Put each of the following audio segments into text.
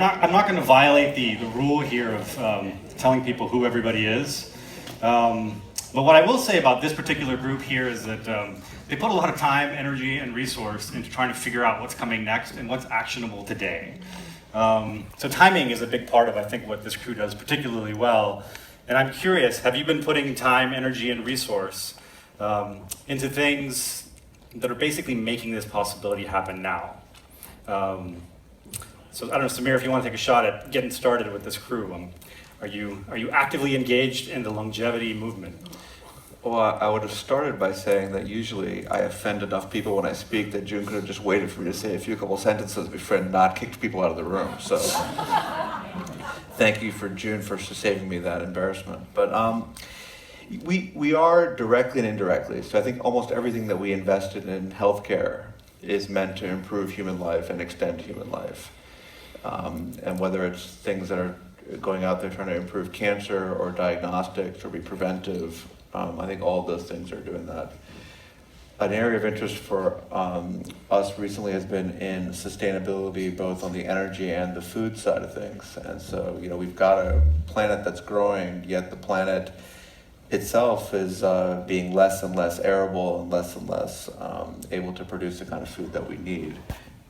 I'm not going to violate the rule here of telling people who everybody is. But what I will say about this particular group here is that they put a lot of time, energy, and resource into trying to figure out what's coming next and what's actionable today. So timing is a big part of, I think, what this crew does particularly well. And I'm curious, have you been putting time, energy, and resource into things that are basically making this possibility happen now? So I don't know, Samir, if you want to take a shot at getting started with this crew, are you actively engaged in the longevity movement? Well, I would have started by saying that usually I offend enough people when I speak that June could have just waited for me to say a couple sentences before not kicked people out of the room. So thank you for June for saving me that embarrassment. But we are directly and indirectly. So I think almost everything that we invested in healthcare is meant to improve human life and extend human life. And whether it's things that are going out there trying to improve cancer or diagnostics or be preventive, I think all of those things are doing that. An area of interest for us recently has been in sustainability, both on the energy and the food side of things. And so, we've got a planet that's growing, yet the planet itself is being less and less arable and less able to produce the kind of food that we need.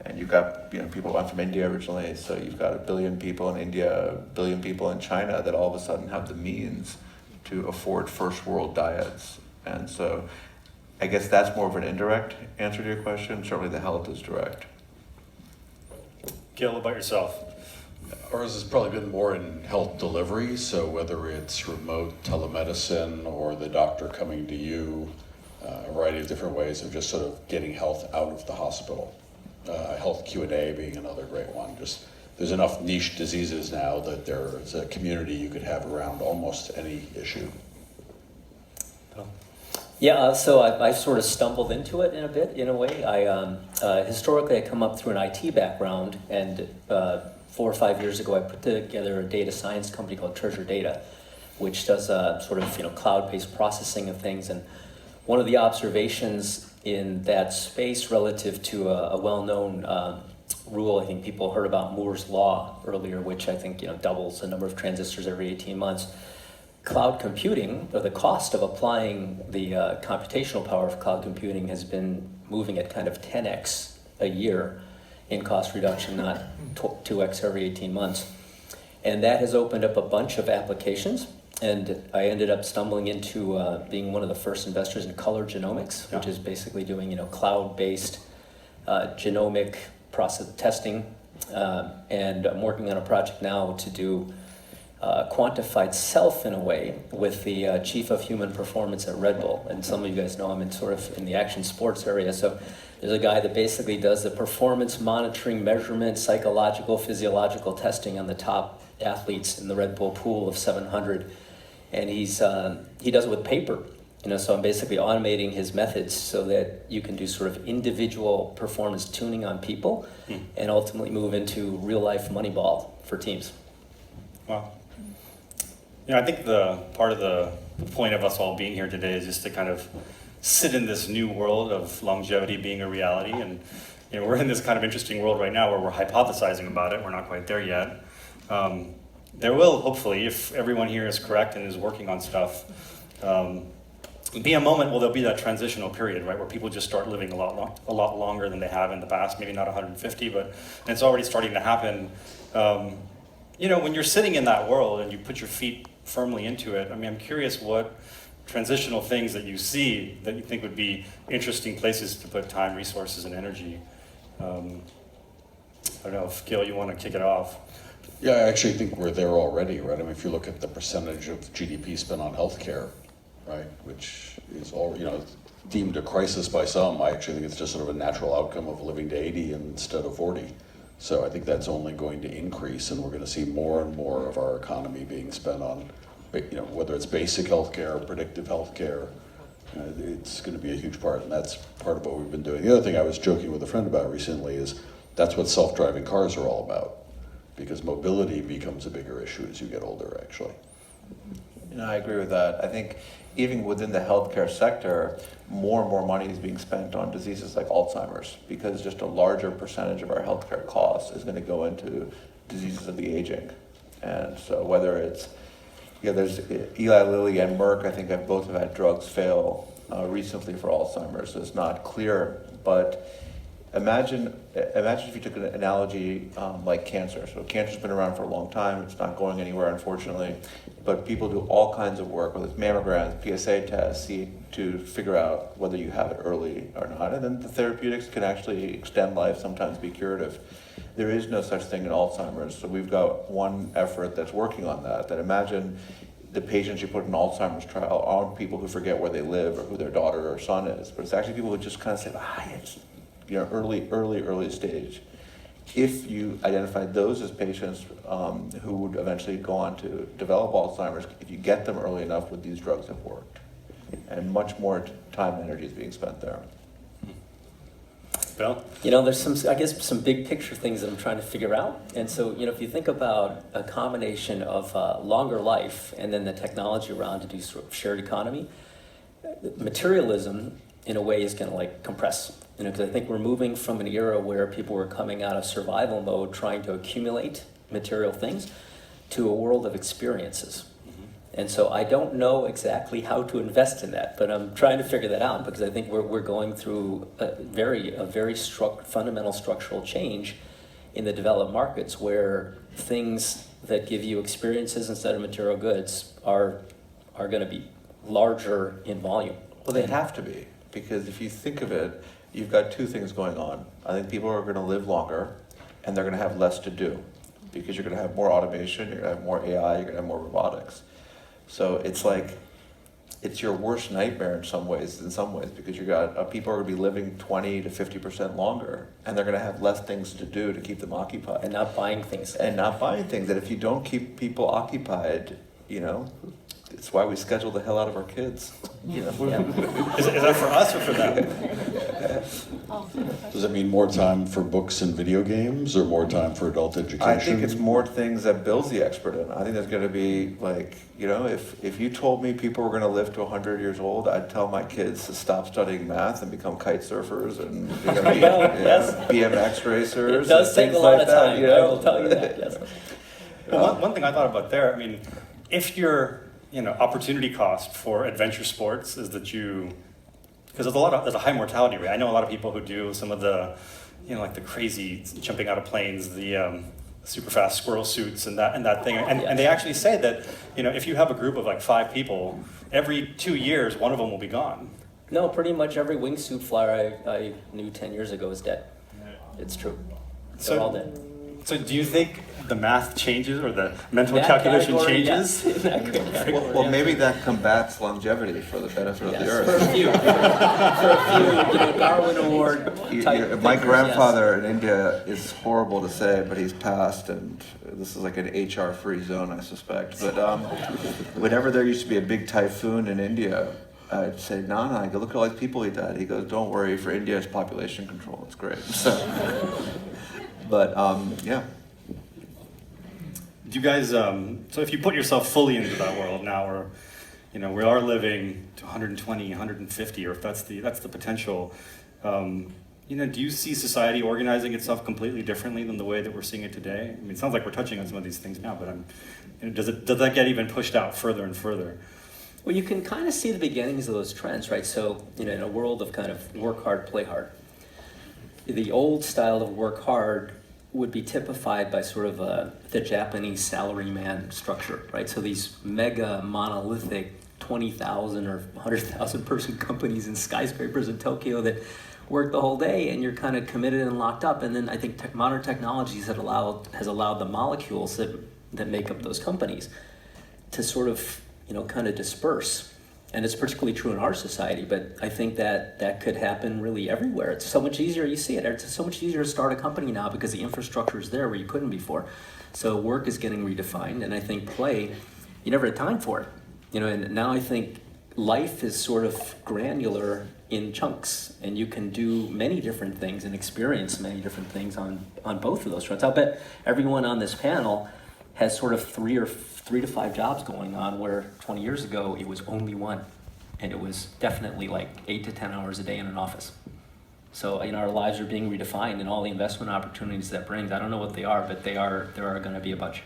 And you've got people went from India originally, so you've got 1 billion people in India, 1 billion people in China that all of a sudden have the means to afford first world diets. And so I guess that's more of an indirect answer to your question. Certainly the health is direct. Gil, what about yourself? Ours has probably been more in health delivery, so whether it's remote telemedicine or the doctor coming to you, a variety of different ways of just sort of getting health out of the hospital. Health Q&A being another great one. Just there's enough niche diseases now that there's a community you could have around almost any issue. Yeah, so I sort of stumbled into it in a way. Historically, I come up through an IT background, and 4 or 5 years ago, I put together a data science company called Treasure Data, which does sort of cloud-based processing of things. And one of the observations in that space relative to a well-known rule, I think people heard about Moore's Law earlier, which I think doubles the number of transistors every 18 months. Cloud computing, or the cost of applying the computational power of cloud computing, has been moving at kind of 10x a year in cost reduction, not 2x every 18 months. And that has opened up a bunch of applications. And I ended up stumbling into being one of the first investors in Color Genomics, which is basically doing cloud-based genomic process testing. And I'm working on a project now to do quantified self in a way with the chief of human performance at Red Bull. And some of you guys know I'm in the action sports area. So there's a guy that basically does the performance monitoring, measurement, psychological, physiological testing on the top athletes in the Red Bull pool of 700. And he does it with paper. So I'm basically automating his methods so that you can do sort of individual performance tuning on people and ultimately move into real life Moneyball for teams. Wow. I think the part of the point of us all being here today is just to kind of sit in this new world of longevity being a reality. And we're in this kind of interesting world right now where we're hypothesizing about it. We're not quite there yet. There will, hopefully, if everyone here is correct and is working on stuff, be a moment where there'll be that transitional period, right, where people just start living a lot longer than they have in the past. Maybe not 150, but it's already starting to happen. When you're sitting in that world and you put your feet firmly into it, I'm curious what transitional things that you see that you think would be interesting places to put time, resources, and energy. I don't know if, Gil, you want to kick it off. Yeah, I actually think we're there already, right? If you look at the percentage of GDP spent on healthcare, right, which is all, deemed a crisis by some, I actually think it's just sort of a natural outcome of living to 80 instead of 40. So I think that's only going to increase, and we're going to see more and more of our economy being spent on, whether it's basic healthcare, predictive healthcare. It's going to be a huge part, and that's part of what we've been doing. The other thing I was joking with a friend about recently is that's what self-driving cars are all about, because mobility becomes a bigger issue as you get older, actually. I agree with that. I think even within the healthcare sector, more and more money is being spent on diseases like Alzheimer's, because just a larger percentage of our healthcare costs is going to go into diseases of the aging. And so whether it's, there's Eli Lilly and Merck, I think both have had drugs fail recently for Alzheimer's, so it's not clear. But imagine if you took an analogy like cancer. So cancer's been around for a long time, it's not going anywhere, unfortunately. But people do all kinds of work, whether it's mammograms, PSA tests, to figure out whether you have it early or not. And then the therapeutics can actually extend life, sometimes be curative. There is no such thing in Alzheimer's, so we've got one effort that's working on that. That imagine the patients you put in an Alzheimer's trial aren't people who forget where they live or who their daughter or son is, but it's actually people who just kind of say, it's early stage. If you identified those as patients who would eventually go on to develop Alzheimer's, if you get them early enough, with these drugs have worked. And much more time and energy is being spent there. Bill? There's some big picture things that I'm trying to figure out. And so, if you think about a combination of longer life and then the technology around to do sort of shared economy, materialism in a way is going to compress. Because I think we're moving from an era where people were coming out of survival mode trying to accumulate material things to a world of experiences. And so I don't know exactly how to invest in that, but I'm trying to figure that out because I think we're going through a very fundamental structural change in the developed markets where things that give you experiences instead of material goods are going to be larger in volume. Well, they have to be, because if you think of it, you've got two things going on. I think people are going to live longer and they're going to have less to do because you're going to have more automation, you're going to have more AI, you're going to have more robotics. So it's your worst nightmare in some ways, because you got people are going to be living 20 to 50% longer, and they're going to have less things to do to keep them occupied. And not buying things. And if you don't keep people occupied, it's why we schedule the hell out of our kids. Is that for us or for them? Does it mean more time for books and video games, or more time for adult education? I think it's more things that Bill's the expert in. I think there's going to be if you told me people were going to live to 100 years old, I'd tell my kids to stop studying math and become kite surfers and BMX racers. It does take a lot of time. I will tell you that. Yes. Well, one thing I thought about there, if your opportunity cost for adventure sports is that because there's a high mortality rate. I know a lot of people who do some of the, the crazy jumping out of planes, the super fast squirrel suits and that thing. And they actually say that, if you have a group of 5 people, every 2 years, one of them will be gone. No, pretty much every wingsuit flyer I knew 10 years ago is dead. It's true. They're all dead. So do you think the math changes or the mental calculation changes? Yes. Well, maybe that combats longevity for the benefit of the earth. For a few, Darwin Award. My grandfather in India is horrible to say, but he's passed, and this is like an HR-free zone, I suspect. But whenever there used to be a big typhoon in India, I'd say, Nana, I go, look at all these people he died. He goes, don't worry, for India, it's population control. It's great. But yeah. Do you guys, so if you put yourself fully into that world now, or, we are living to 120, 150, or if that's the potential, do you see society organizing itself completely differently than the way that we're seeing it today? It sounds like we're touching on some of these things now, but does that get even pushed out further and further? Well, you can kind of see the beginnings of those trends, right? So, in a world of kind of work hard, play hard, the old style of work hard would be typified by sort of the Japanese salaryman structure, right? So these mega monolithic 20,000 or 100,000 person companies and skyscrapers in Tokyo that work the whole day, and you're kind of committed and locked up. And then I think modern technologies has allowed the molecules that make up those companies to sort of kind of disperse. And it's particularly true in our society, but I think that could happen really everywhere. It's so much easier, you see it, it's so much easier to start a company now because the infrastructure is there where you couldn't before. So work is getting redefined, and I think play, you never had time for it. And now I think life is sort of granular in chunks, and you can do many different things and experience many different things on both of those fronts. I'll bet everyone on this panel has sort of 3 to 5 jobs going on, where 20 years ago it was only one, and it was definitely 8 to 10 hours a day in an office. So, our lives are being redefined, and all the investment opportunities that brings, I don't know what they are, but there are going to be a bunch.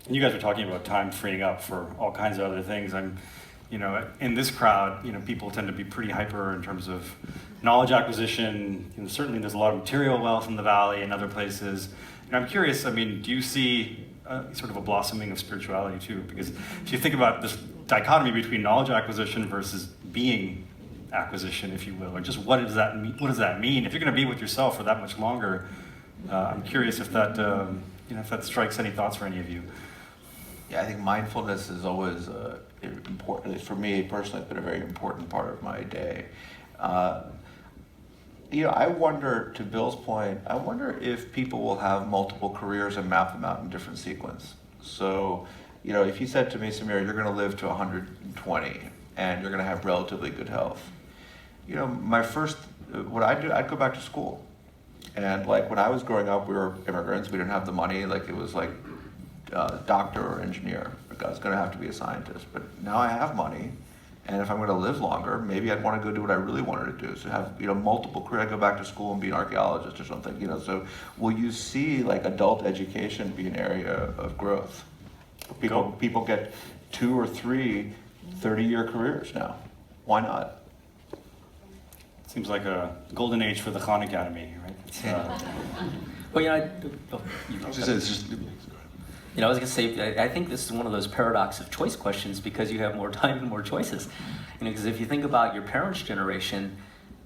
And you guys were talking about time freeing up for all kinds of other things. In this crowd, people tend to be pretty hyper in terms of knowledge acquisition. Certainly there's a lot of material wealth in the Valley and other places. And I'm curious, do you see sort of a blossoming of spirituality too? Because if you think about this dichotomy between knowledge acquisition versus being acquisition, if you will, or just what does that mean? What does that mean? If you're going to be with yourself for that much longer, I'm curious if that, if that strikes any thoughts for any of you. Yeah, I think mindfulness is always important. For me personally, it's been a very important part of my day. I wonder, to Bill's point, I wonder if people will have multiple careers and map them out in different sequence. So, if you said to me, Samir, you're going to live to 120 and you're going to have relatively good health. What I'd do, I'd go back to school. And like when I was growing up, we were immigrants. We didn't have the money. Like it was like doctor or engineer. Like I was going to have to be a scientist. But now I have money. And if I'm going to live longer, maybe I'd want to go do what I really wanted to do. So have multiple careers. I'd go back to school and be an archaeologist or something. So will you see like adult education be an area of growth? People get 2 or 3 30-year careers now. Why not? Seems like a golden age for the Khan Academy, right? Well, I was going to say, I think this is one of those paradox of choice questions because you have more time and more choices. Because if you think about your parents' generation,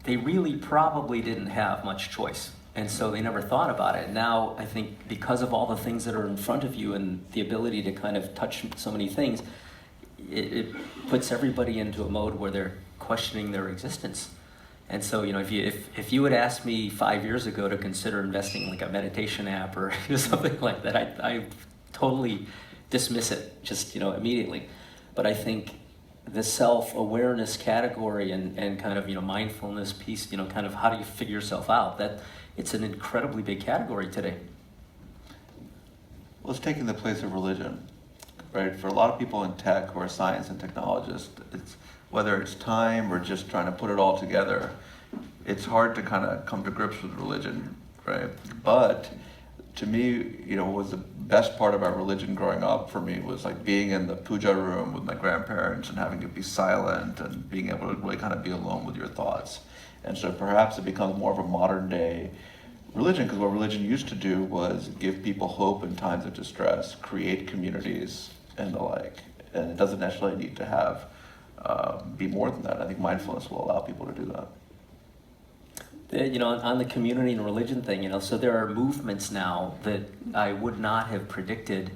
they really probably didn't have much choice. And so they never thought about it. Now, I think because of all the things that are in front of you and the ability to kind of touch so many things, it puts everybody into a mode where they're questioning their existence. And so, if you had asked me 5 years ago to consider investing in like a meditation app or something like that, I totally dismiss it just, immediately. But I think the self-awareness category and kind of, mindfulness piece, kind of how do you figure yourself out, that it's an incredibly big category today. Well, it's taking the place of religion, right? For a lot of people in tech who are science and technologists, whether it's time or just trying to put it all together, it's hard to kind of come to grips with religion, right? But to me, what was the best part about religion growing up for me was like being in the puja room with my grandparents and having to be silent and being able to really kind of be alone with your thoughts. And so perhaps it becomes more of a modern day religion, because what religion used to do was give people hope in times of distress, create communities and the like. And it doesn't necessarily need to have be more than that. I think mindfulness will allow people to do that. On the community and religion thing, so there are movements now that I would not have predicted,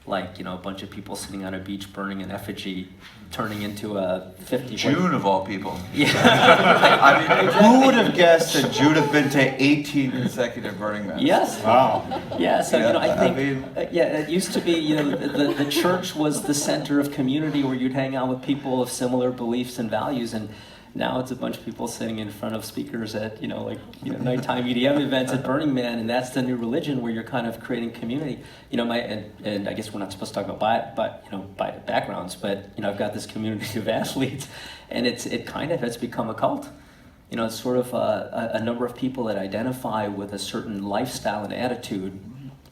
like, a bunch of people sitting on a beach burning an effigy, turning into a 50... June of all people. Yeah. Exactly. Who would have guessed that June had been to 18 consecutive Burning Mans? Yes. Wow. Yeah, so, I think, it used to be, the church was the center of community where you'd hang out with people of similar beliefs and values, and now it's a bunch of people sitting in front of speakers at, nighttime EDM events at Burning Man, and that's the new religion where you're kind of creating community. And I guess we're not supposed to talk about by backgrounds, but, I've got this community of athletes, and it kind of has become a cult. It's sort of a number of people that identify with a certain lifestyle and attitude,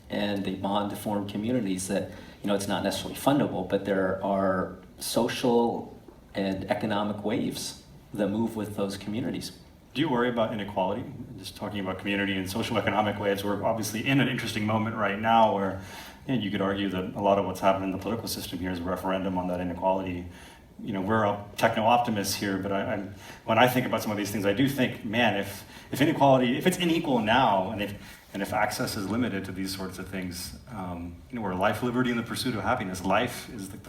and they bond to form communities that, it's not necessarily fundable, but there are social and economic waves that move with those communities. Do you worry about inequality? Just talking about community and social economic waves, we're obviously in an interesting moment right now where you could argue that a lot of what's happened in the political system here is a referendum on that inequality. We're techno-optimists here, but when I think about some of these things, I do think, man, if inequality, if it's unequal now, and if access is limited to these sorts of things, where life, liberty, and the pursuit of happiness, life is like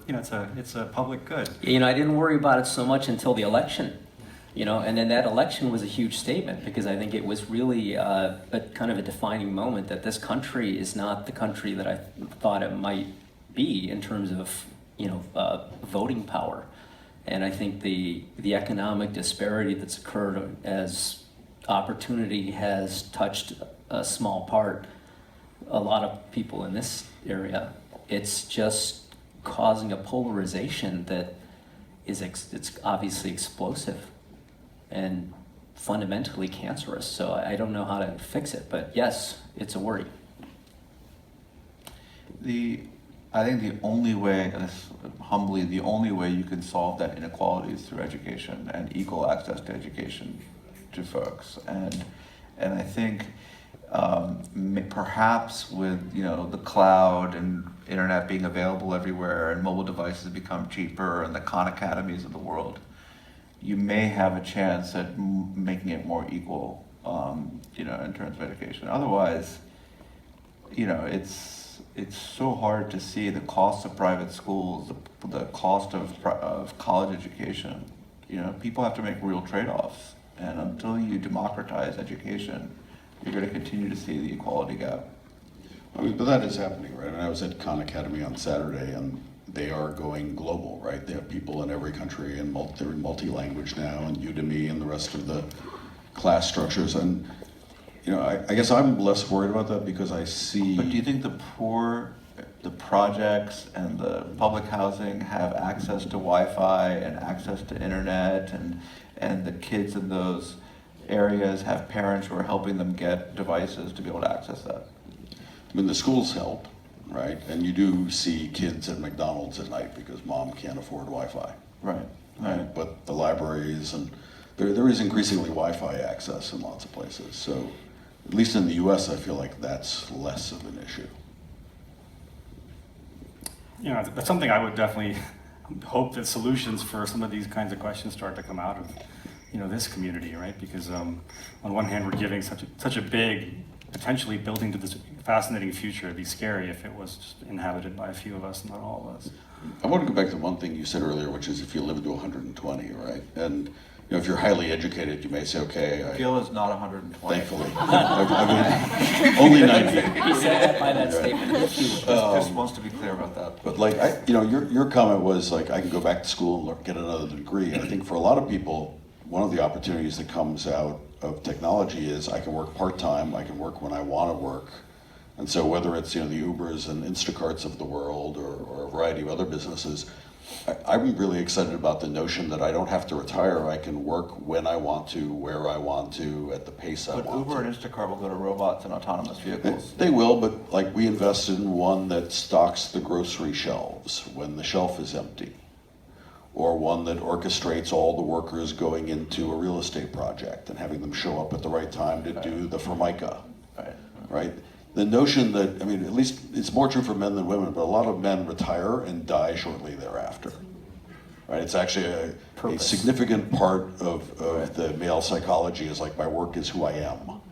it's a public good. I didn't worry about it so much until the election, and then that election was a huge statement because I think it was really a kind of a defining moment that this country is not the country that I thought it might be in terms of, voting power. And I think the economic disparity that's occurred as opportunity has touched a small part, a lot of people in this area. It's just causing a polarization that it's obviously explosive. And fundamentally cancerous. So I don't know how to fix it, but yes, it's a worry. I think the only way, humbly, the only way you can solve that inequality is through education and equal access to education to folks. And I think perhaps with the cloud and internet being available everywhere and mobile devices become cheaper and the Khan Academies of the world, you may have a chance at making it more equal, in terms of education. Otherwise, it's so hard to see the cost of private schools, the cost of college education. People have to make real trade-offs, and until you democratize education, you're going to continue to see the equality gap. I mean, but that is happening, right? And I was at Khan Academy on Saturday, and they are going global, right? They have people in every country, and they're multi-language now, and Udemy and the rest of the class structures. And I guess I'm less worried about that because I see. But do you think the poor, the projects and the public housing have access to Wi-Fi and access to internet, and the kids in those areas have parents who are helping them get devices to be able to access that? I mean, the schools help, right? And you do see kids at McDonald's at night because mom can't afford Wi-Fi. Right. But the libraries, and there is increasingly Wi-Fi access in lots of places. So at least in the US, I feel like that's less of an issue. That's something I would definitely hope that solutions for some of these kinds of questions start to come out of this community, right? Because on one hand, we're giving such a big, potentially building to this fascinating future. It'd be scary if it was just inhabited by a few of us, not all of us. I want to go back to one thing you said earlier, which is if you live to 120, right? And if you're highly educated, you may say, okay. Gil is not 120. Thankfully. I mean, only 90. He said that by that statement. Just wants to be clear about that. But your comment was like, I can go back to school and get another degree. And I think for a lot of people, one of the opportunities that comes out of technology is I can work part-time, I can work when I want to work. And so whether it's the Ubers and Instacarts of the world or a variety of other businesses, I'm really excited about the notion that I don't have to retire. I can work when I want to, where I want to, at the pace I want to. But Uber and Instacart will go to robots and autonomous vehicles. They will, but like we invested in one that stocks the grocery shelves when the shelf is empty, or one that orchestrates all the workers going into a real estate project and having them show up at the right time to do the Formica, right? The notion that, at least it's more true for men than women, but a lot of men retire and die shortly thereafter, right? It's actually a significant part of the male psychology is like, my work is who I am.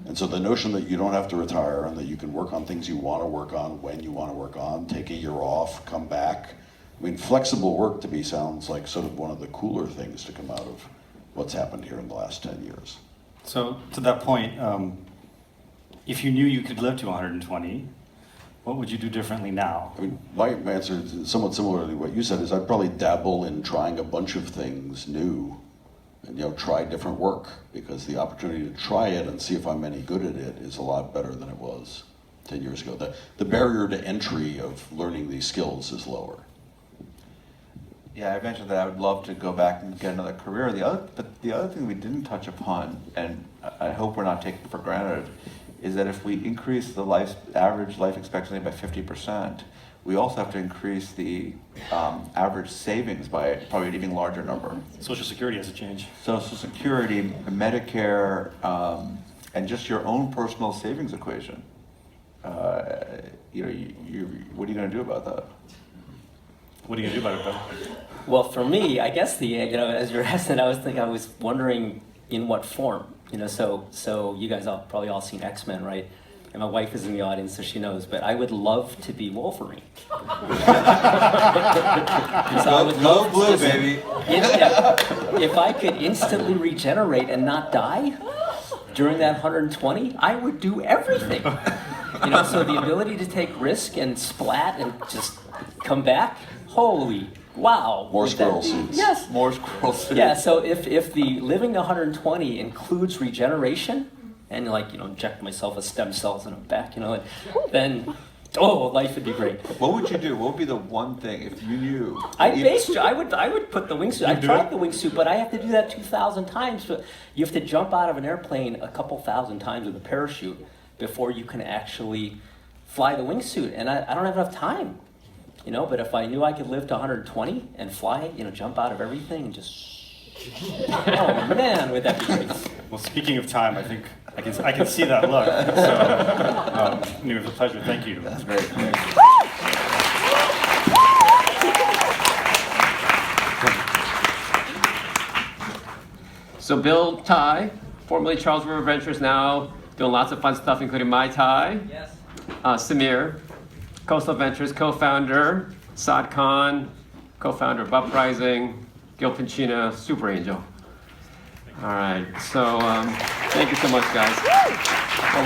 And so the notion that you don't have to retire and that you can work on things you want to work on when you want to work on, take a year off, come back. Flexible work to me sounds like sort of one of the cooler things to come out of what's happened here in the last 10 years. So to that point, if you knew you could live to 120, what would you do differently now? My answer is somewhat similar to what you said, is I'd probably dabble in trying a bunch of things new and try different work, because the opportunity to try it and see if I'm any good at it is a lot better than it was 10 years ago. The barrier to entry of learning these skills is lower. Yeah, I mentioned that I would love to go back and get another career. But the other thing we didn't touch upon, and I hope we're not taking for granted, is that if we increase the average life expectancy by 50%, we also have to increase the average savings by probably an even larger number. Social Security has to change. Social Security, Medicare, and just your own personal savings equation. What are you going to do about that? What are you going to do about it, though? Well, for me, I guess as you're asking, I was wondering in what form. So you guys probably all seen X-Men, right? And my wife is in the audience, so she knows. But I would love to be Wolverine. Go blue, baby. If I could instantly regenerate and not die during that 120, I would do everything. So the ability to take risk and splat and just come back, holy wow. More squirrel suits. Yes. More squirrel suits. Yeah, so if the living to 120 includes regeneration, and inject myself with stem cells in the back, then Oh, life would be great. What would you do? What would be the one thing if you knew? I would put the wingsuit. I've do tried it? the wingsuit, but I have to do that 2,000 times. But you have to jump out of an airplane a couple thousand times with a parachute before you can actually fly the wingsuit. And I don't have enough time, you know. But if I knew I could live to 120 and fly, you know, jump out of everything and just, oh man, would that be great? Well, speaking of time, I think I can see that look. So, it was a pleasure. Thank you. That's great. So Bill Ty, formerly Charles River Ventures, now doing lots of fun stuff, including Mai Tai. Yes. Samir, Coastal Ventures co-founder, Saad Khan, co-founder of Uprising, Gil Pincina, Super Angel. All right, so thank you so much, guys. Well,